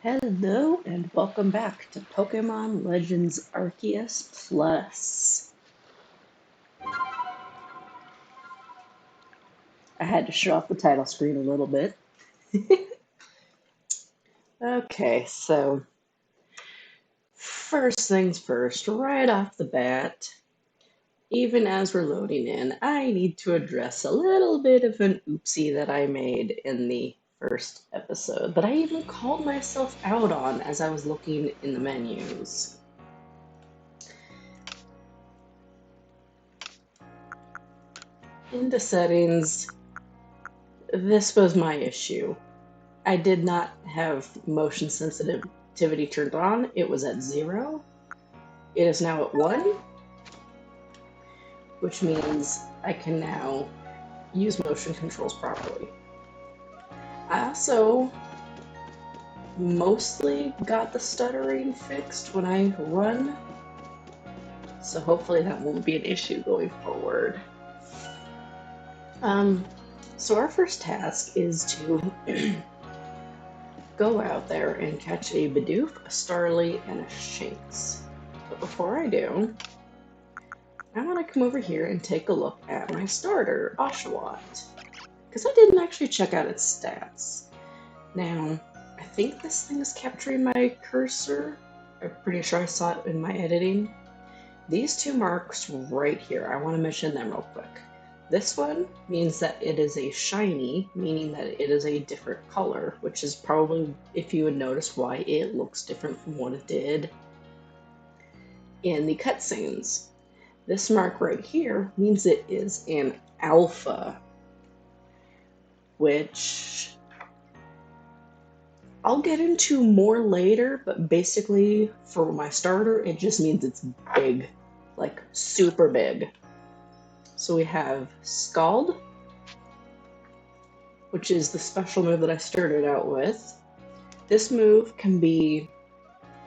Hello and welcome back to Pokemon Legends Arceus Plus. I had to show off the title screen a little bit. Okay, so first things first, right off the bat, even as we're loading in, I need to address a little bit of an oopsie that I made in the first episode that I even called myself out on as I was looking in the menus. Into settings, this was my issue. I did not have motion sensitivity turned on. It was at 0. It is now at 1, which means I can now use motion controls properly. I also mostly got the stuttering fixed when I run, so hopefully that won't be an issue going forward. So our first task is to go out there and catch a Bidoof, a Starly, and a Shinx. But before I do, I want to come over here and take a look at my starter, Oshawott, because I didn't actually check out its stats. Now, I think this thing is capturing my cursor. I'm pretty sure I saw it in my editing. These two marks right here, I want to mention them real quick. This one means that it is a shiny, meaning that it is a different color, which is probably, if you would notice, why it looks different from what it did in the cutscenes. This mark right here means it is an alpha, which I'll get into more later, but basically for my starter, it just means it's big, like super big. So we have Scald, which is the special move that I started out with. This move can be,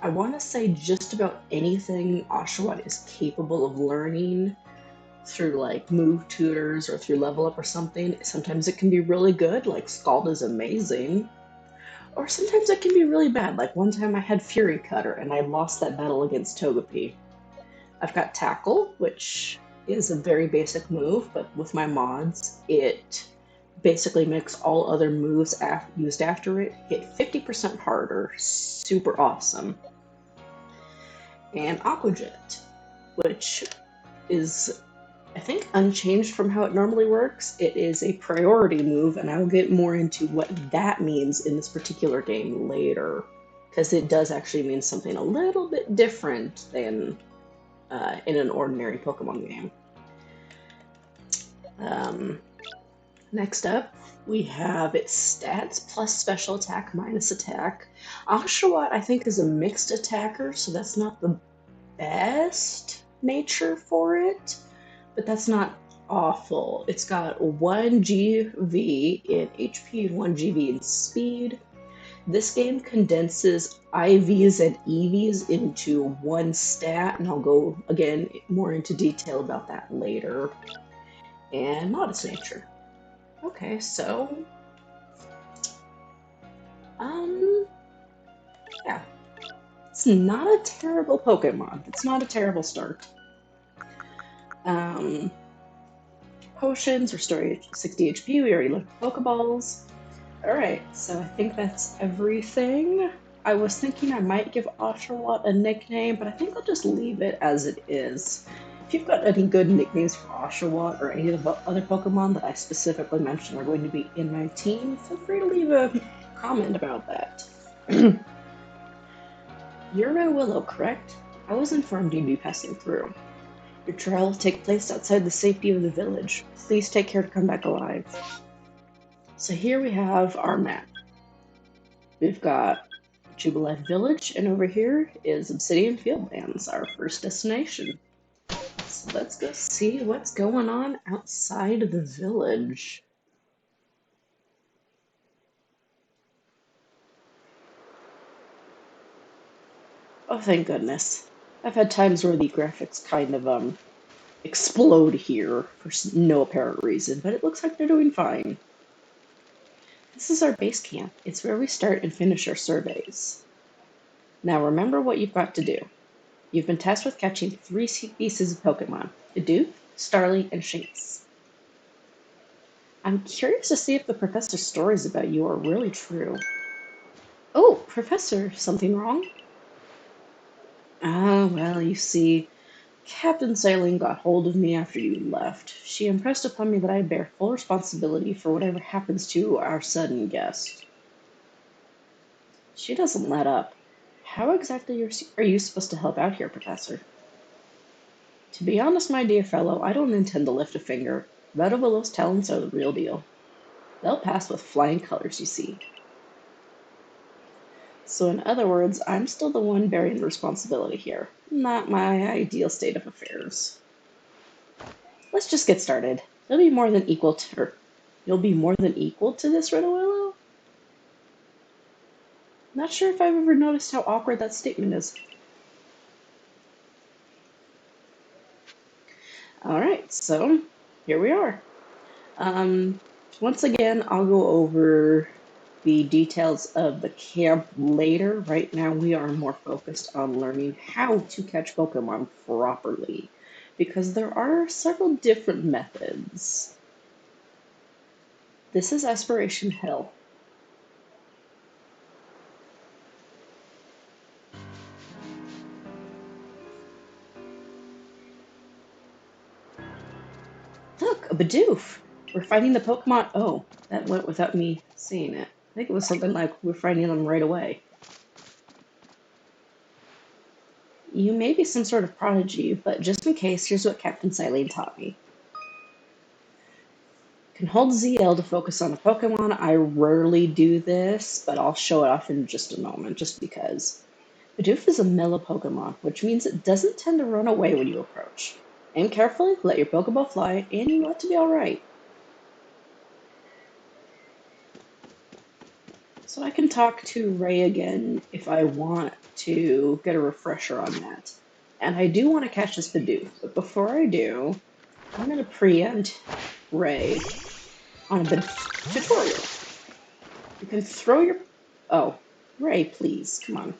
I want to say, just about anything Oshawott is capable of learning through like move tutors or through level up or something. Sometimes it can be really good, like Scald is amazing. Or sometimes it can be really bad, like one time I had Fury Cutter and I lost that battle against Togepi. I've got Tackle, which is a very basic move, but with my mods, it basically makes all other moves used after it hit 50% harder. Super awesome. And Aqua Jet, which is, I think, unchanged from how it normally works. It is a priority move, and I will get more into what that means in this particular game later, because it does actually mean something a little bit different than in an ordinary Pokemon game. Next up, we have its stats plus special attack minus attack. Oshawott, I think, is a mixed attacker, so that's not the best nature for it, but that's not awful. It's got 1 GV in HP and 1 GV in speed. This game condenses IVs and EVs into one stat, and I'll go, again, more into detail about that later. And modest nature. Okay, so... yeah. It's not a terrible Pokemon. It's not a terrible start. Potions, restore 60 HP, we already looked at Pokeballs. Alright, so I think that's everything. I was thinking I might give Oshawott a nickname, but I think I'll just leave it as it is. If you've got any good nicknames for Oshawott or any of the other Pokemon that I specifically mentioned are going to be in my team, feel free to leave a comment about that. You're in Willow, correct? I was informed you'd be passing through. Your trial will take place outside the safety of the village. Please take care to come back alive. So here we have our map. We've got Jubilife Village, and over here is Obsidian Fieldlands, our first destination. So let's go see what's going on outside of the village. Oh, thank goodness. I've had times where the graphics kind of explode here for no apparent reason, but it looks like they're doing fine. This is our base camp. It's where we start and finish our surveys. Now remember what you've got to do. You've been tasked with catching 3 species of Pokemon: Bidoof, Starly, and Shinx. I'm curious to see if the professor's stories about you are really true. Oh, Professor, something wrong? Ah, well, you see, Captain Saline got hold of me after you left. She impressed upon me that I bear full responsibility for whatever happens to our sudden guest. She doesn't let up. How exactly are you supposed to help out here, Professor? To be honest, my dear fellow, I don't intend to lift a finger. Willow's talents are the real deal. They'll pass with flying colors, you see. So in other words, I'm still the one bearing the responsibility here. Not my ideal state of affairs. Let's just get started. You'll be more than equal to this, Willow? Not sure if I've ever noticed how awkward that statement is. Alright, so here we are. Once again, I'll go over the details of the camp later. Right now, we are more focused on learning how to catch Pokemon properly, because there are several different methods. This is Aspiration Hill. Look, a Bidoof! We're finding the Pokemon. Oh, that went without me seeing it. I think it was something like we're finding them right away. You may be some sort of prodigy, but just in case, here's what Captain Silene taught me. Can hold ZL to focus on a Pokemon. I rarely do this, but I'll show it off in just a moment, just because. Bidoof is a mellow Pokemon, which means it doesn't tend to run away when you approach. Aim carefully, let your Pokeball fly, and you ought to be alright. So I can talk to Ray again if I want to get a refresher on that. And I do want to catch this Bidoof, but before I do, I'm going to preempt Ray on a Bidoof tutorial. You can throw your... Oh, Ray, please, come on.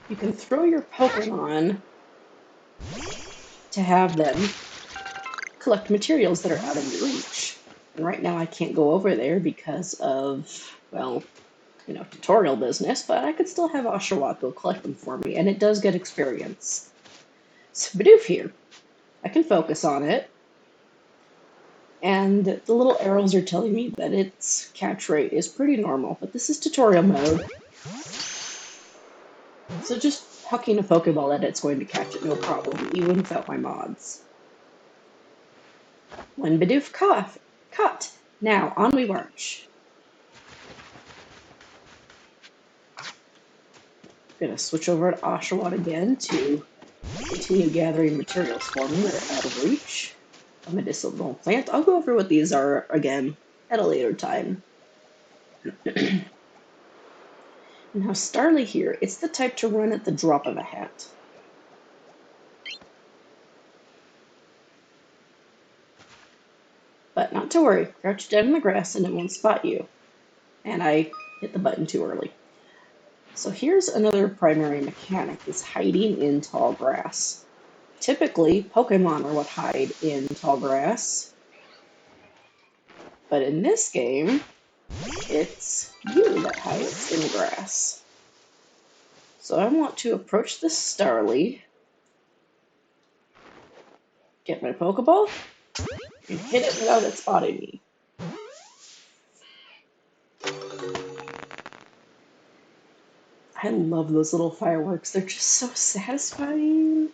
You can throw your Pokemon to have them collect materials that are out of your reach. And right now I can't go over there because of, well, tutorial business, but I could still have Oshawott go collect them for me, and it does get experience. So Bidoof here. I can focus on it, and the little arrows are telling me that its catch rate is pretty normal, but this is tutorial mode. So just hucking a Pokeball at it's going to catch it, no problem, even without my mods. One Bidoof caught. Now, on we march. I'm going to switch over to Oshawott again to continue gathering materials for me that are out of reach. A medicinal plant. I'll go over what these are again at a later time. Now, Starly here, it's the type to run at the drop of a hat. But not to worry, crouch down in the grass and it won't spot you. And I hit the button too early. So here's another primary mechanic, is hiding in tall grass. Typically, Pokemon are what hide in tall grass. But in this game, it's you that hides in the grass. So I want to approach this Starly, get my Pokeball, and hit it without it spotting me. I love those little fireworks. They're just so satisfying.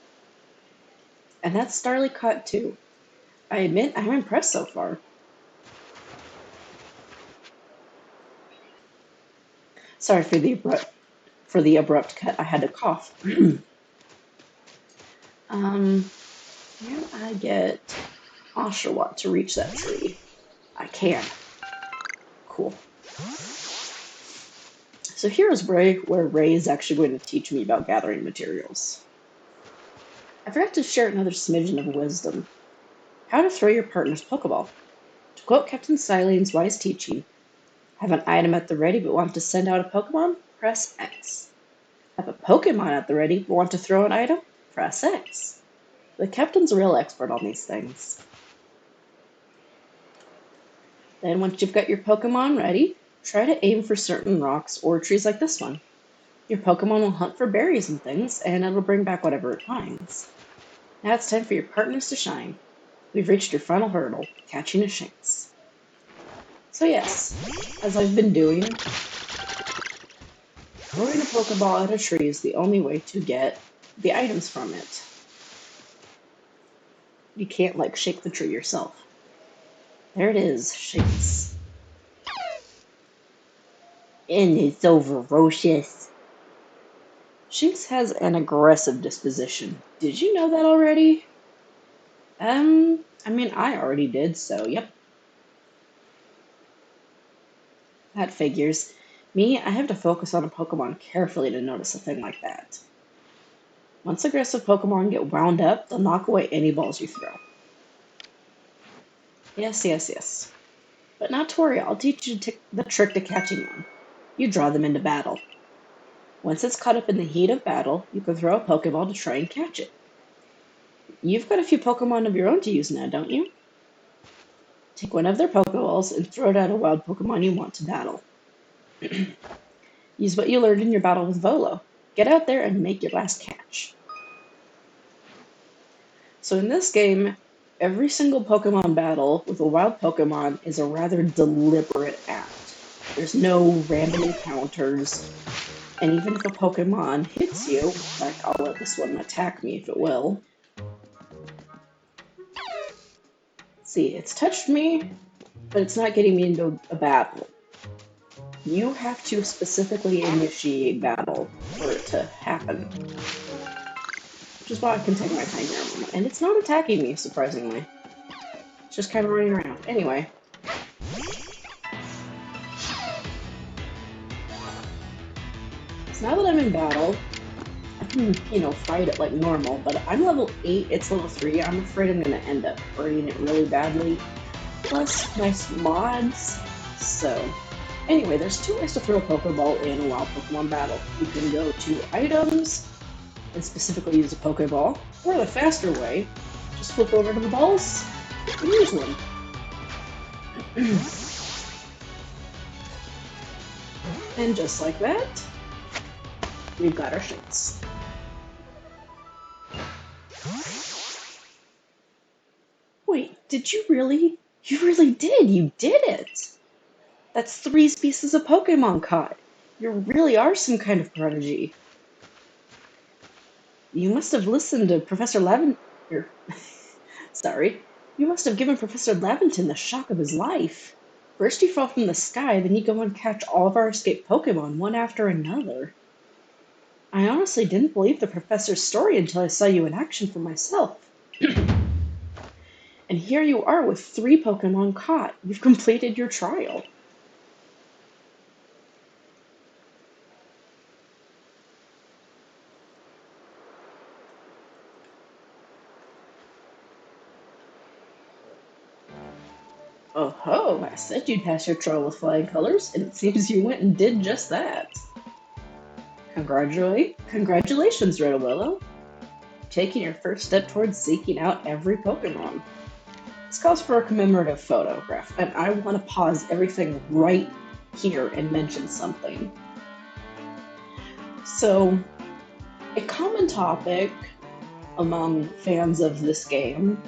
And that's Starly caught too. I admit, I'm impressed so far. Sorry for the abrupt cut. I had to cough. Can I get Oshawott to reach that tree? I can. Cool. So here's where Ray is actually going to teach me about gathering materials. I forgot to share another smidgen of wisdom. How to throw your partner's Pokeball. To quote Captain Silene's wise teaching, have an item at the ready but want to send out a Pokemon? Press X. Have a Pokemon at the ready. Want to throw an item? Press X. The captain's a real expert on these things. Then once you've got your Pokemon ready, try to aim for certain rocks or trees like this one. Your Pokemon will hunt for berries and things, and it'll bring back whatever it finds. Now it's time for your partners to shine. We've reached your final hurdle, catching a Shinx. So yes, as I've been doing, throwing a Pokeball at a tree is the only way to get the items from it. You can't, like, shake the tree yourself. There it is, Shinx. And it's so ferocious. Shinx has an aggressive disposition. Did you know that already? I mean, I already did, so yep. That figures. Me, I have to focus on a Pokemon carefully to notice a thing like that. Once aggressive Pokemon get wound up, they'll knock away any balls you throw. Yes. But not to worry, I'll teach you the trick to catching one. You draw them into battle. Once it's caught up in the heat of battle, you can throw a Pokeball to try and catch it. You've got a few Pokemon of your own to use now, don't you? Take one of their Pokeballs and throw it at a wild Pokemon you want to battle. Use what you learned in your battle with Volo. Get out there and make your last catch. So in this game, every single Pokemon battle with a wild Pokemon is a rather deliberate act. There's no random encounters, and even if a Pokemon hits you, like I'll let this one attack me if it will. See, it's touched me, but it's not getting me into a battle. You have to specifically initiate battle for it to happen. Which is why I can take my time here a moment. And it's not attacking me, surprisingly. It's just kind of running around. Anyway. So now that I'm in battle, I can, fight it like normal, but I'm level 8, it's level 3. I'm afraid I'm going to end up hurting it really badly. Plus, nice mods. So, anyway, there's 2 ways to throw a Pokeball in a wild Pokemon battle. You can go to items and specifically use a Pokeball, or the faster way, just flip over to the balls and use one. And just like that, we've got our Shinx. Wait, did you really? You really did! You did it! That's 3 species of Pokemon caught! You really are some kind of prodigy. You must have listened to Professor Sorry. You must have given Professor Laventon the shock of his life. First you fall from the sky, then you go and catch all of our escaped Pokemon, one after another. I honestly didn't believe the professor's story until I saw you in action for myself. And here you are with 3 Pokemon caught. You've completed your trial. Oh ho, I said you'd pass your trial with flying colors, and it seems you went and did just that. Congratulations, Redawillow. Taking your first step towards seeking out every Pokemon. This calls for a commemorative photograph, and I want to pause everything right here and mention something. So, a common topic among fans of this game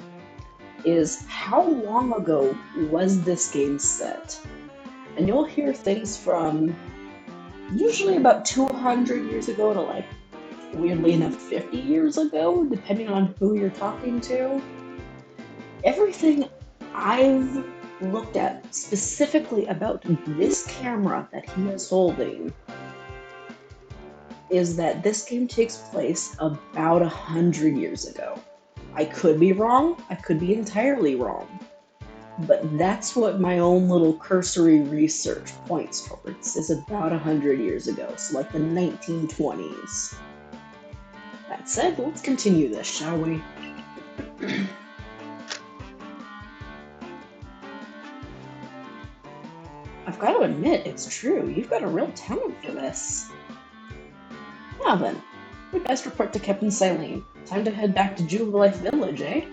is how long ago was this game set? And you'll hear things from usually about 200 years ago to, like, weirdly enough, 50 years ago, depending on who you're talking to. Everything I've looked at specifically about this camera that he is holding is that this game takes place about 100 years ago. I could be wrong, I could be entirely wrong, but that's what my own little cursory research points towards, is about 100 years ago, so like the 1920s. That said, let's continue this, shall we? I've got to admit, it's true, you've got a real talent for this. Now then, We best report to Captain Silene. Time to head back to Jubilife Village, eh?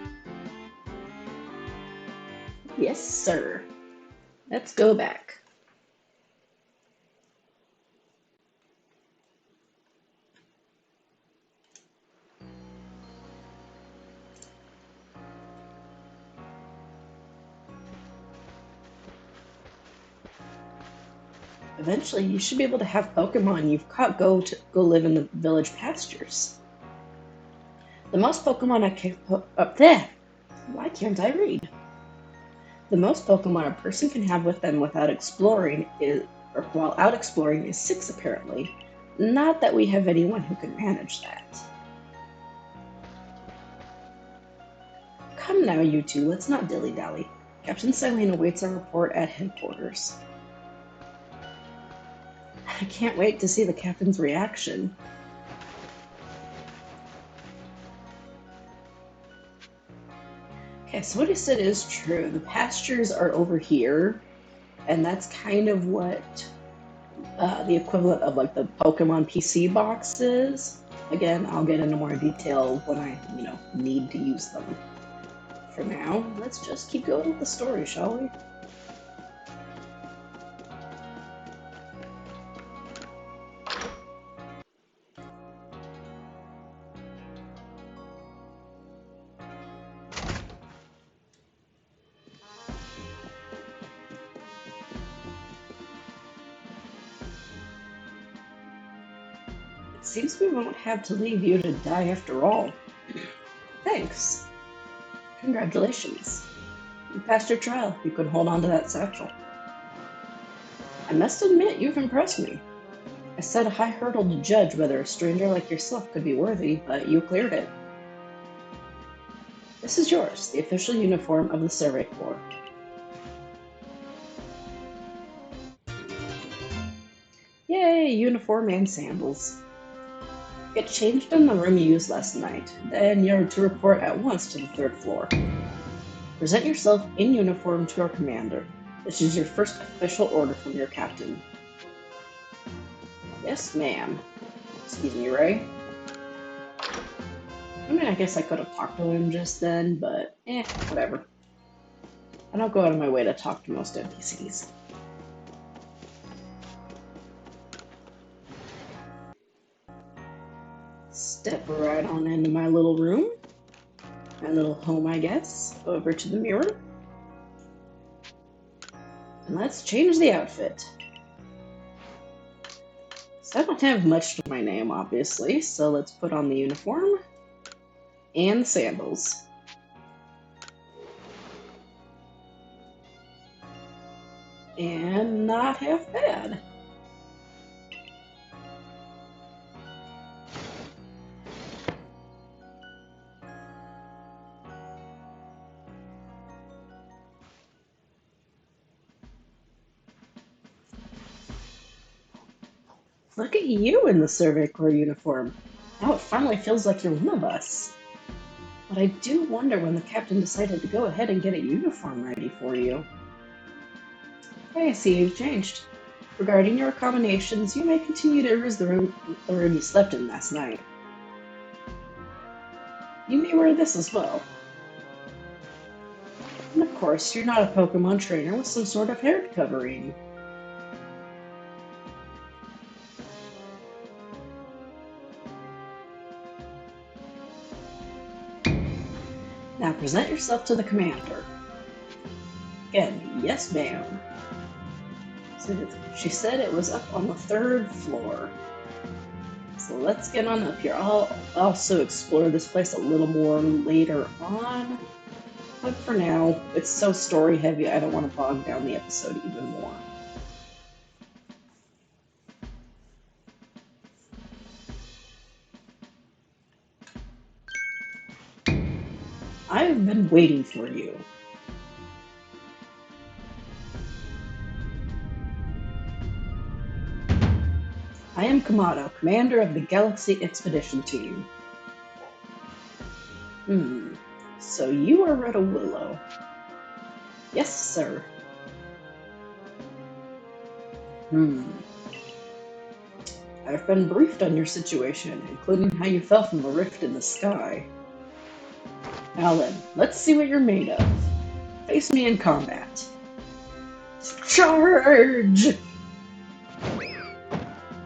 Yes, sir. Let's go back. Eventually, you should be able to have Pokemon you've caught go live in the village pastures. The most Pokemon up there. Why can't I read? The most Pokemon a person can have with them while out exploring is 6 apparently. Not that we have anyone who can manage that. Come now, you two, let's not dilly-dally. Captain Silene awaits our report at headquarters. I can't wait to see the captain's reaction. Okay, so what he said is true. The pastures are over here, and that's kind of what the equivalent of like the Pokemon PC box is. Again, I'll get into more detail when I, need to use them. For now, let's just keep going with the story, shall we? It seems we won't have to leave you to die after all. Thanks. Congratulations. You passed your trial. You could hold on to that satchel. I must admit, you've impressed me. I set a high hurdle to judge whether a stranger like yourself could be worthy, but you cleared it. This is yours, the official uniform of the Survey Corps. Yay, uniform and sandals. Get changed in the room you used last night, then you're to report at once to the 3rd floor. Present yourself in uniform to our commander. This is your first official order from your captain. Yes, ma'am. Excuse me, Ray. I mean, I guess I could have talked to him just then, but whatever. I don't go out of my way to talk to most NPCs. Step right on into my little room. My little home, I guess. Over to the mirror. And let's change the outfit. So I don't have much to my name, obviously, so let's put on the uniform and the sandals. And not half bad. Look at you in the Survey Corps uniform. Now it finally feels like you're one of us. But I do wonder when the captain decided to go ahead and get a uniform ready for you. I see you've changed. Regarding your accommodations, you may continue to use the room you slept in last night. You may wear this as well. And of course, you're not a Pokemon trainer with some sort of hair covering. Now present yourself to the commander. Again, yes ma'am. So she said it was up on the 3rd floor. So let's get on up here. I'll also explore this place a little more later on. But for now, it's so story heavy, I don't want to bog down the episode even more. I've been waiting for you. I am Kamado, commander of the Galaxy Expedition Team. So you are Red Willow. Yes, sir. I've been briefed on your situation, including how you fell from a rift in the sky. Now then, let's see what you're made of. Face me in combat. Charge!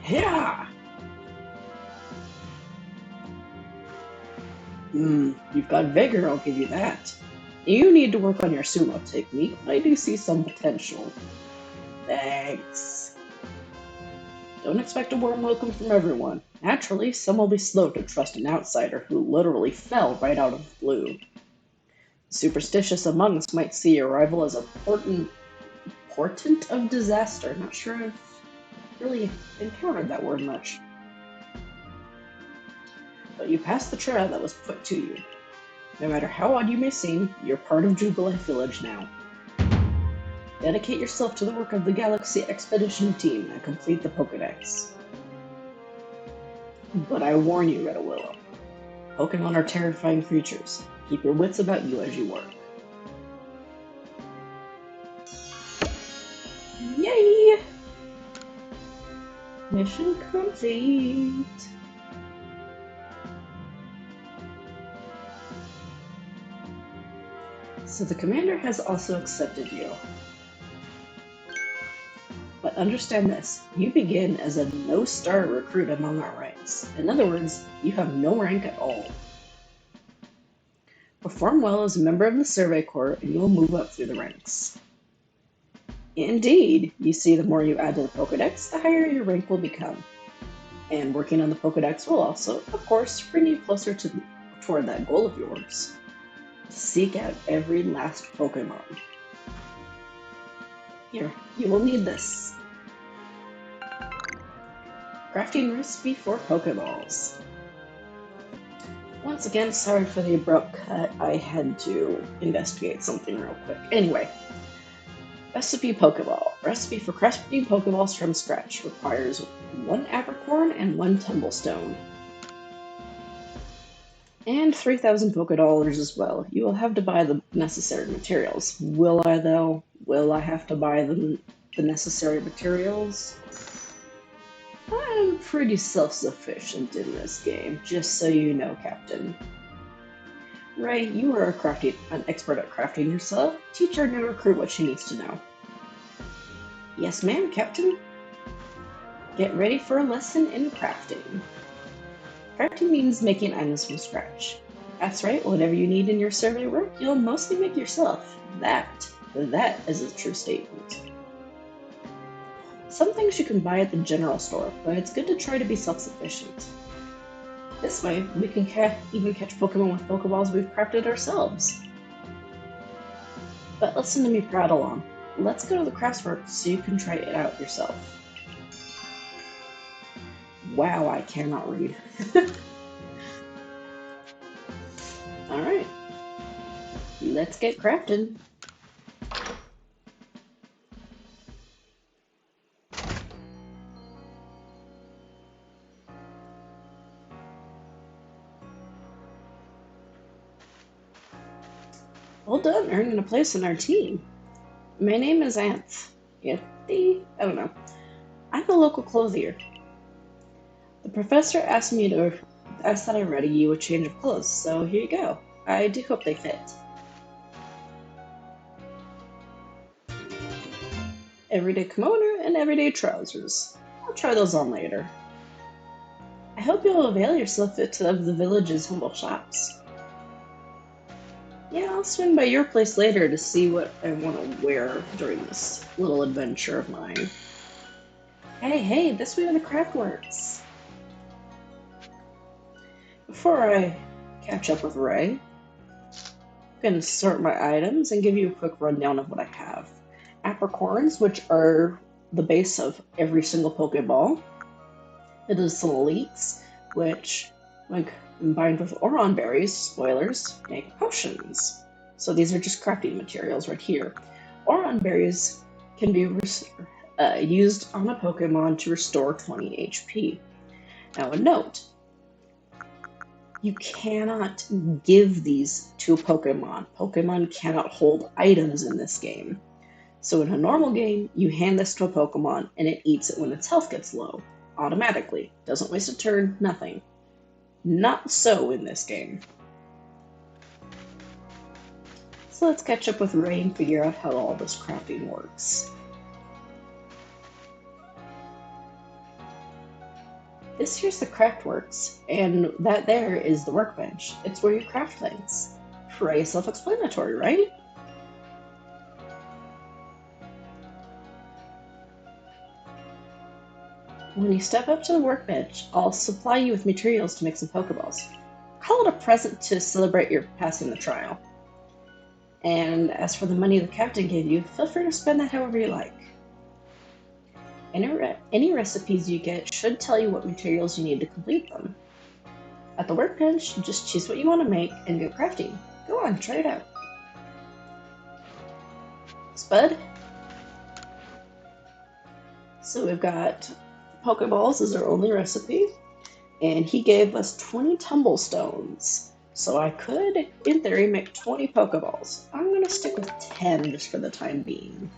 Yeah! You've got vigor, I'll give you that. You need to work on your sumo technique, but I do see some potential. Thanks. Don't expect a warm welcome from everyone. Naturally, some will be slow to trust an outsider who literally fell right out of the blue. Superstitious among us might see your arrival as a portent of disaster. Not sure I've really encountered that word much. But you passed the trial that was put to you. No matter how odd you may seem, you're part of Jubilee Village now. Dedicate yourself to the work of the Galaxy Expedition Team and complete the Pokedex. But I warn you, Red Willow, Pokemon are terrifying creatures. Keep your wits about you as you work. Yay! Mission complete! So the commander has also accepted you. But understand this, you begin as a no-star recruit among our ranks. In other words, you have no rank at all. Perform well as a member of the Survey Corps and you will move up through the ranks. Indeed, you see, the more you add to the Pokedex, the higher your rank will become. And working on the Pokedex will also, of course, bring you closer toward that goal of yours. Seek out every last Pokemon. Here, you will need this. Crafting recipe for Pokeballs. Once again, sorry for the abrupt cut. I had to investigate something real quick. Anyway, recipe Pokeball. Recipe for crafting Pokeballs from scratch. Requires 1 apricorn and 1 tumblestone. And 3,000 Pokedollars as well. You will have to buy the necessary materials. Will I, though? Will I have to buy the necessary materials? I'm pretty self-sufficient in this game, just so you know, Captain. Ray, you are an expert at crafting yourself. Teach our new recruit what she needs to know. Yes, ma'am, Captain. Get ready for a lesson in crafting. Crafting means making items from scratch. That's right, whatever you need in your survey work, you'll mostly make yourself. That is a true statement. Some things you can buy at the general store, but it's good to try to be self-sufficient. This way, we can even catch Pokemon with Pokeballs we've crafted ourselves. But listen to me prattle on. Let's go to the craftwork so you can try it out yourself. Wow, I cannot read. Alright. Let's get crafted. Well done, earning a place in our team. My name is Anth. Yeti? I don't know. I'm a local clothier. The professor asked that I ready you a change of clothes, so here you go. I do hope they fit. Everyday kimono and everyday trousers. I'll try those on later. I hope you'll avail yourself of the village's humble shops. Yeah, I'll swing by your place later to see what I want to wear during this little adventure of mine. Hey, this way where the craft works. Before I catch up with Ray, I'm going to sort my items and give you a quick rundown of what I have. Apricorns, which are the base of every single Pokeball. It is some elites, which, when combined with Oron berries, spoilers, make potions. So these are just crafting materials right here. Oron berries can be used on a Pokemon to restore 20 HP. Now a note, you cannot give these to a Pokemon. Pokemon cannot hold items in this game. So in a normal game, you hand this to a Pokemon and it eats it when its health gets low. automatically. Doesn't waste a turn, nothing. Not so in this game. So let's catch up with Ray and figure out how all this crafting works. This here's the Craftworks, and that there is the workbench. It's where you craft things. Pretty self-explanatory, right? When you step up to the workbench, I'll supply you with materials to make some Pokeballs. Call it a present to celebrate your passing the trial. And as for the money the captain gave you, feel free to spend that however you like. Any recipes you get should tell you what materials you need to complete them. At the workbench, just choose what you want to make and go crafting. Go on, try it out. Spud? So we've got Pokeballs is our only recipe, and he gave us 20 tumblestones. So I could, in theory, make 20 Pokeballs. I'm going to stick with 10 just for the time being.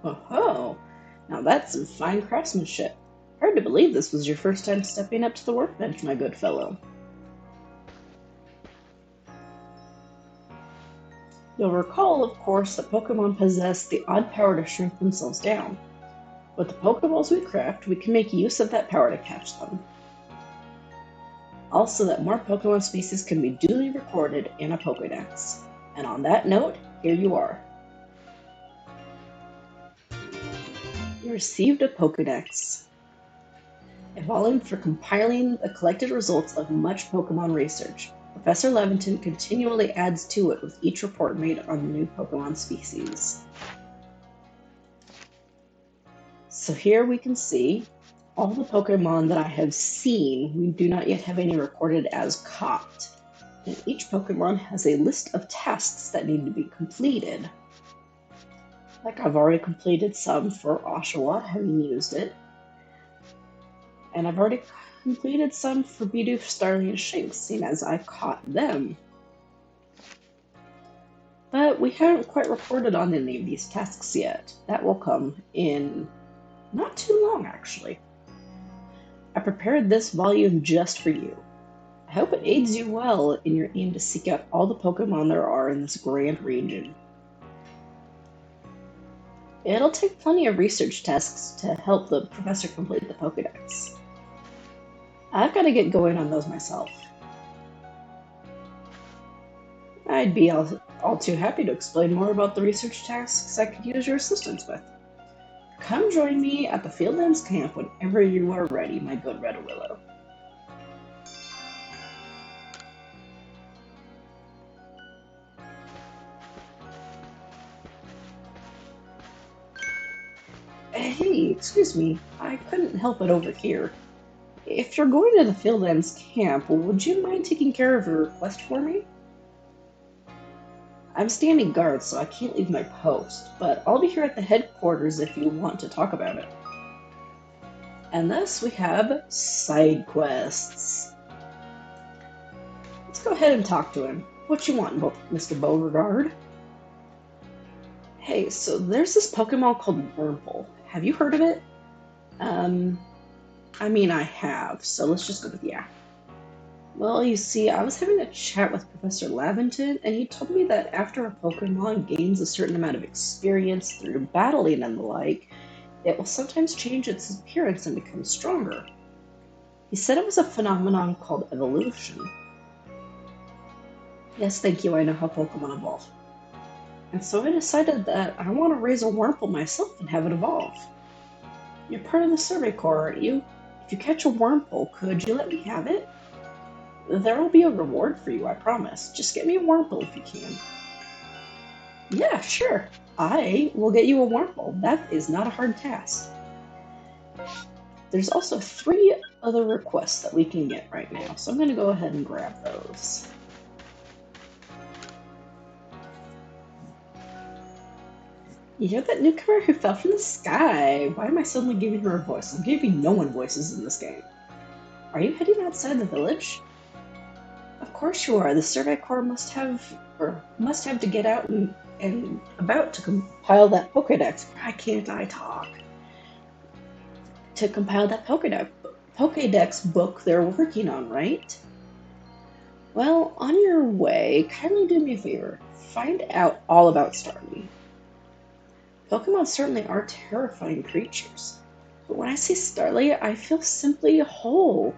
Oh, now that's some fine craftsmanship. Hard to believe this was your first time stepping up to the workbench, my good fellow. You'll recall, of course, that Pokemon possess the odd power to shrink themselves down. With the Pokeballs we craft, we can make use of that power to catch them. Also, that more Pokemon species can be duly recorded in a Pokédex. And on that note, here you are. You received a Pokédex, a volume for compiling the collected results of much Pokemon research. Professor Levinton continually adds to it with each report made on new Pokemon species. So here we can see all the Pokemon that I have seen. We do not yet have any recorded as caught. And each Pokemon has a list of tasks that need to be completed. Like I've already completed some for Oshawott, having used it. And I've already completed some for Bidoof, Starly, and Shinx, seeing as I caught them. But we haven't quite reported on any of these tasks yet. That will come in not too long, actually. I prepared this volume just for you. I hope it aids you well in your aim to seek out all the Pokemon there are in this grand region. It'll take plenty of research tasks to help the professor complete the Pokédex. I've got to get going on those myself. I'd be all too happy to explain more about the research tasks I could use your assistance with. Come join me at the Fieldlands camp whenever you are ready, my good Red Willow. Hey, excuse me, I couldn't help it over here. If you're going to the Fieldlands camp, would you mind taking care of a request for me? I'm standing guard, so I can't leave my post, but I'll be here at the headquarters if you want to talk about it. And thus we have side quests. Let's go ahead and talk to him. What you want, Mr. Beauregard? Hey, so there's this Pokemon called Wurmple. Have you heard of it? I mean, I have, so let's just go with yeah. Well, you see, I was having a chat with Professor Laventon, and he told me that after a Pokemon gains a certain amount of experience through battling and the like, it will sometimes change its appearance and become stronger. He said it was a phenomenon called evolution. Yes, thank you, I know how Pokemon evolve. And so I decided that I want to raise a Wurmple myself and have it evolve. You're part of the Survey Corps, aren't you? If you catch a Wurmple, could you let me have it? There will be a reward for you, I promise. Just get me a Wurmple if you can. Yeah, sure. I will get you a Wurmple. That is not a hard task. There's also 3 other requests that we can get right now, so I'm going to go ahead and grab those. You're that newcomer who fell from the sky. Why am I suddenly giving her a voice? I'm giving no one voices in this game. Are you heading outside the village? Of course you are. The Survey Corps must have or must have to get out and about to compile that Pokedex. Why can't I talk? To compile that Pokedex book they're working on, right? Well, on your way, kindly do me a favor. Find out all about Starmie. Pokemon certainly are terrifying creatures, but when I see Starly, I feel simply whole.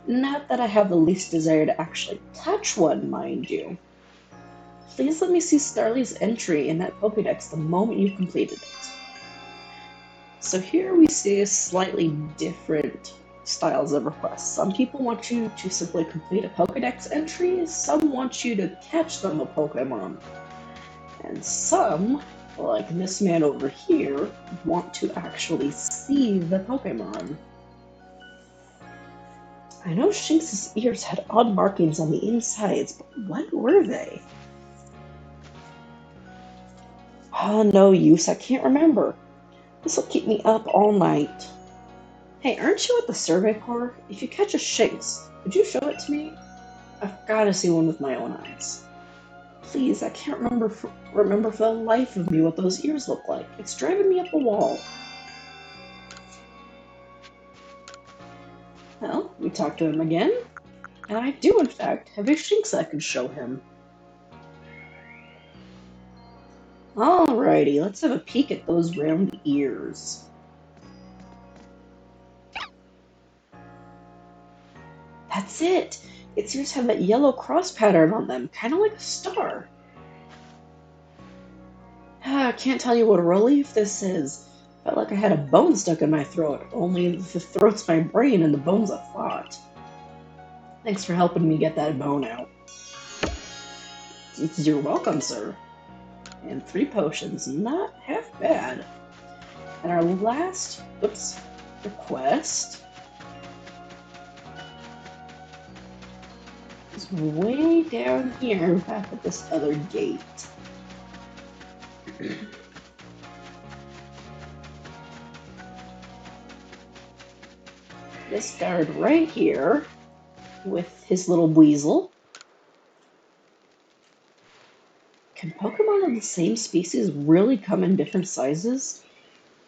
Not that I have the least desire to actually touch one, mind you. Please let me see Starly's entry in that Pokedex the moment you've completed it. So here we see slightly different styles of requests. Some people want you to simply complete a Pokedex entry, some want you to catch them a Pokemon, and some, like this man over here, want to actually see the Pokemon. I know Shinx's ears had odd markings on the insides, but what were they? Oh, no use, I can't remember. This'll keep me up all night. Hey, aren't you at the Survey Corps? If you catch a Shinx, would you show it to me? I've got to see one with my own eyes. Please, I can't remember for the life of me what those ears look like. It's driving me up the wall. Well, we talked to him again, and I do, in fact, have a Shinx I can show him. Alrighty, let's have a peek at those round ears. That's it! Its ears have that yellow cross pattern on them, kind of like a star. I can't tell you what a relief this is. Felt like I had a bone stuck in my throat, only the throat's my brain and the bone's a thought. Thanks for helping me get that bone out. You're welcome, sir. And 3 potions, not half bad. And our last, request is way down here, back at this other gate. This guard right here, with his little weasel. Can Pokemon of the same species really come in different sizes?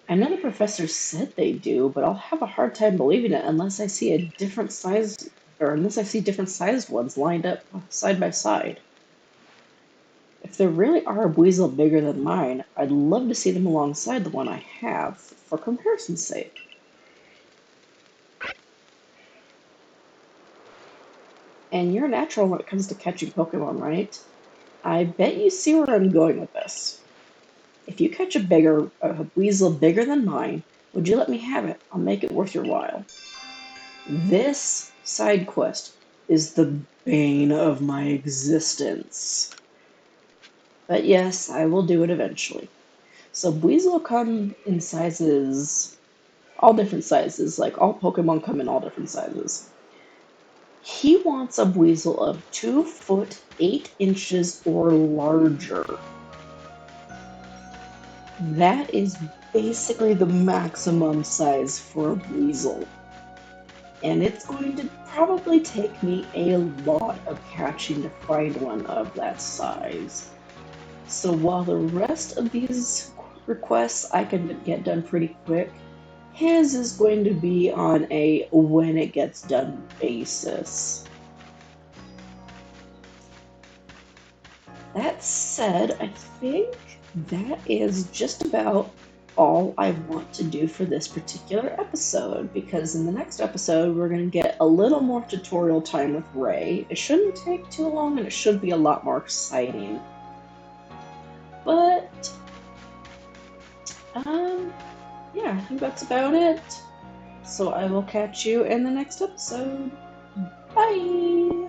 I know the professor said they do, but I'll have a hard time believing it unless I see a different size, or unless I see different sized ones lined up side by side. If there really are a weasel bigger than mine, I'd love to see them alongside the one I have, for comparison's sake. And you're natural when it comes to catching Pokemon, right? I bet you see where I'm going with this. If you catch a weasel bigger than mine, would you let me have it? I'll make it worth your while. This side quest is the bane of my existence. But yes, I will do it eventually. So weasel come in sizes, all different sizes, like all Pokemon come in all different sizes. He wants a weasel of 2 foot 8 inches or larger. That is basically the maximum size for a weasel. And it's going to probably take me a lot of catching to find one of that size. So while the rest of these requests I can get done pretty quick, his is going to be on a when it gets done basis. That said, I think that is just about all I want to do for this particular episode, because in the next episode we're going to get a little more tutorial time with Ray. It shouldn't take too long and it should be a lot more exciting. But, yeah, I think that's about it. So I will catch you in the next episode. Bye!